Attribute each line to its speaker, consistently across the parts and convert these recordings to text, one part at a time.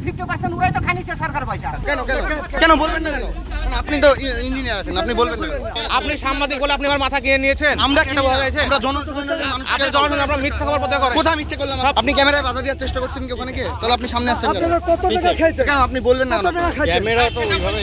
Speaker 1: 50% উড়াই তো খানিছে সরকার পয়সা।
Speaker 2: কেন কেন কেন বলবেন না কেন? আপনি তো ইঞ্জিনিয়ার আছেন, আপনি বলবেন না।
Speaker 3: আপনি সাংবাদিক বলে আপনি আমার মাথা কিনে নিয়েছেন।
Speaker 2: আমরা
Speaker 3: কেন বলা হয়েছে?
Speaker 2: আমরা জনসাধারণের মানুষকে
Speaker 3: আপনি জনগণ আপনারা মিথ্যা খবর প্রচার করেন।
Speaker 2: কোথায় মিথ্যে করলাম? আপনি ক্যামেরায় বাধা দেওয়ার চেষ্টা করছেন কি ওখানে? কি তাহলে আপনি সামনে আসছেন কেন?
Speaker 4: আপনারা কত টাকা খাইছেন?
Speaker 2: কেন আপনি বলবেন না?
Speaker 3: ক্যামেরা তো ওইভাবে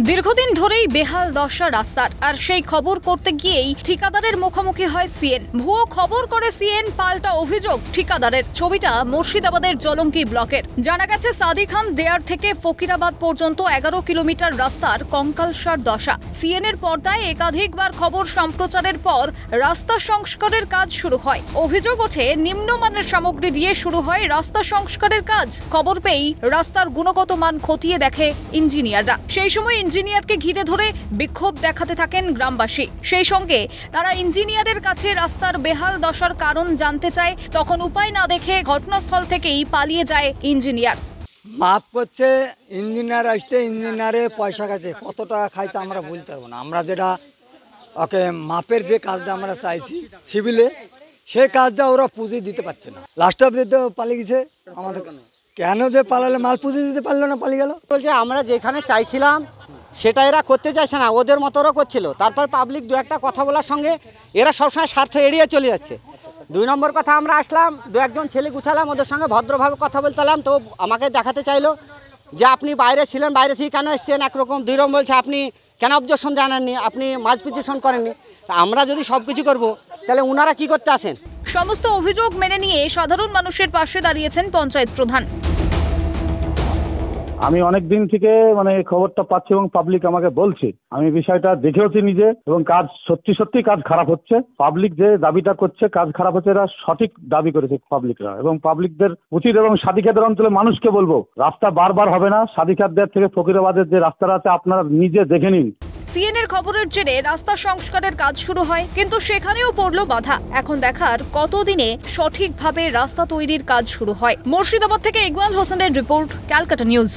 Speaker 5: দীর্ঘদিন ধরেই বেহাল দশা রাস্তার, আর সেই খবর করতে গিয়েই ঠিকাদারের মুখোমুখি হয় সিএন। ভুয়ো খবর করে সিএন, পাল্টা অভিযোগ ঠিকাদারের। ছবিটা মুর্শিদাবাদের জলঙ্কি ব্লকের। জানা গেছে সাদি খান দেয়ার থেকে ফকিরাবাদ পর্যন্ত 11 কিলোমিটার রাস্তার কঙ্কালসার দশা। সিএন এর পর্দায় একাধিকবার খবর সম্প্রচারের পর রাস্তা সংস্কারের কাজ শুরু হয়। অভিযোগ ওঠে নিম্নমানের সামগ্রী দিয়ে শুরু হয় রাস্তা সংস্কারের কাজ। খবর পেয়েই রাস্তার গুণগত মান খতিয়ে দেখে ইঞ্জিনিয়াররা। সেই সময় ইঞ্জিনিয়ারকে ঘিরে ধরে বিক্ষোভ দেখাতে থাকেন গ্রামবাসী। সেই সঙ্গে তারা ইঞ্জিনিয়ারের কাছে রাস্তার বেহাল দশার কারণ জানতে চায়। তখন উপায় না দেখে ঘটনাস্থল থেকেই পালিয়ে যায় ইঞ্জিনিয়ার।
Speaker 4: মাপ করছে ইঞ্জিনিয়ার, আসছে ইঞ্জিনিয়ারে পয়সা খাইছে, কত টাকা খাইছে আমরা বলতে পারবো না। আমরা যেটা ওকে মাপের যে কাজটা আমরা চাইছি সিভিলে, সেই কাজটা ওরা পুঁজি দিতে পারছে না। লাস্ট অফ দিতে পালিয়ে গেছে আমাদের। কেন যে পালালে? মাল পুঁজি দিতে পারলো না, পালিয়ে গেল।
Speaker 1: বলছে আমরা যেখানে চাইছিলাম সেটা এরা করতে চাইছে না, ওদের মতো ওরা করছিল। তারপর পাবলিক দু একটা কথা বলার সঙ্গে এরা সবসময় স্বার্থ এড়িয়ে চলে যাচ্ছে। 2 নম্বর কথা, আমরা আসলাম, 2-1 ছেলে গুছালাম, ওদের সঙ্গে ভদ্রভাবে কথা বলতাম। তো আমাকে দেখাতে চাইলো যে আপনি বাইরে ছিলেন, বাইরে থেকে কেন এসছেন একরকম। 2 নম্বর বলছে আপনি কেন অবজেকশন জানাননি, আপনি মাঝ পিটিশন করেননি। তা আমরা যদি সব কিছু করবো তাহলে ওনারা কি করতে আসেন?
Speaker 5: সমস্ত অভিযোগ মেনে নিয়ে সাধারণ মানুষের পাশে দাঁড়িয়েছেন পঞ্চায়েত প্রধান।
Speaker 6: আমি অনেক দিন থেকে খবরটা পাচ্ছি এবং পাবলিক আমাকে বলছে, আমি বিষয়টা দেখেওছি নিজে, এবং কাজ সত্যি কাজ খারাপ হচ্ছে। পাবলিক যে দাবিটা করছে কাজ খারাপ হচ্ছে, এরা সঠিক দাবি করেছে পাবলিকরা, এবং পাবলিকদের উচিত এবং সাদিখাতের অঞ্চলে মানুষকে বলবো রাস্তা বারবার হবে না। সাদিখাতদের থেকে ফকিরাবাদের যে রাস্তাটা আছে আপনারা নিজে দেখে নিন।
Speaker 5: সিএন এর খবরের জেরে রাস্তা সংস্কারের কাজ শুরু হয়, কিন্তু সেখানেও পড়ল বাধা। এখন দেখার কতদিনে সঠিকভাবে রাস্তা তৈরির কাজ শুরু হয়। মুর্শিদাবাদ থেকে ইকবাল হোসেনের রিপোর্ট, ক্যালকাটা নিউজ।